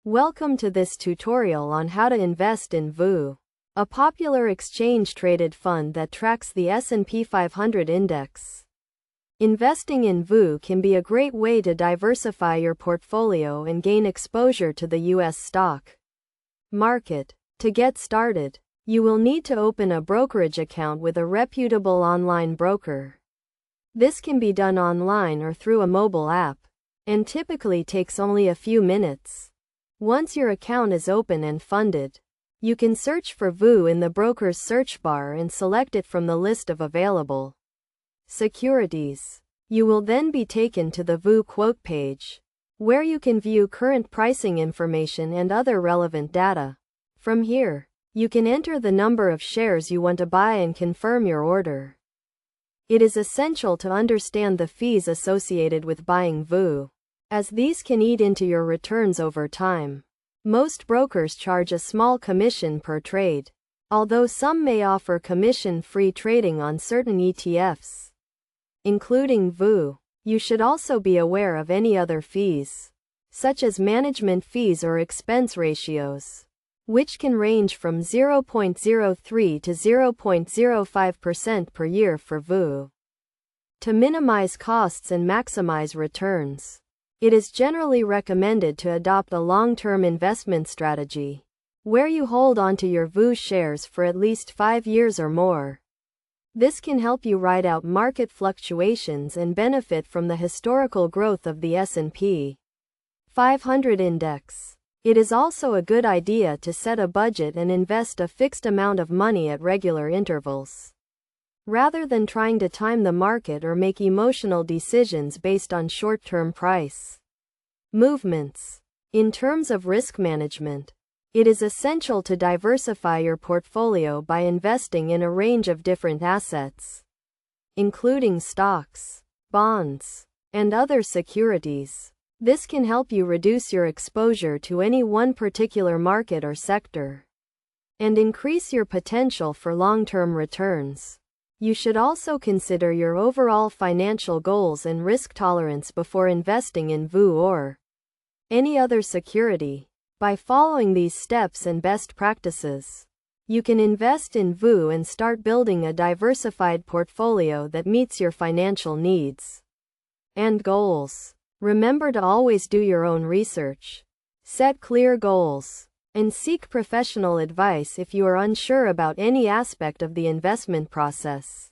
Welcome to this tutorial on how to invest in VOO, a popular exchange-traded fund that tracks the S&P 500 index. Investing in VOO can be a great way to diversify your portfolio and gain exposure to the U.S. stock market. To get started, you will need to open a brokerage account with a reputable online broker. This can be done online or through a mobile app, and typically takes only a few minutes. Once your account is open and funded, you can search for VOO in the broker's search bar and select it from the list of available securities. You will then be taken to the VOO quote page, where you can view current pricing information and other relevant data. From here, you can enter the number of shares you want to buy and confirm your order. It is essential to understand the fees associated with buying VOO, as these can eat into your returns over time. Most brokers charge a small commission per trade, although some may offer commission-free trading on certain ETFs, including VOO. You should also be aware of any other fees, such as management fees or expense ratios, which can range from 0.03 to 0.05% per year for VOO. To minimize costs and maximize returns, it is generally recommended to adopt a long-term investment strategy, where you hold onto your VOO shares for at least 5 years or more. This can help you ride out market fluctuations and benefit from the historical growth of the S&P 500 index. It is also a good idea to set a budget and invest a fixed amount of money at regular intervals, rather than trying to time the market or make emotional decisions based on short-term price movements. In terms of risk management, it is essential to diversify your portfolio by investing in a range of different assets, including stocks, bonds, and other securities. This can help you reduce your exposure to any one particular market or sector, and increase your potential for long-term returns. You should also consider your overall financial goals and risk tolerance before investing in VOO or any other security. By following these steps and best practices, you can invest in VOO and start building a diversified portfolio that meets your financial needs and goals. Remember to always do your own research, set clear goals, and seek professional advice if you are unsure about any aspect of the investment process.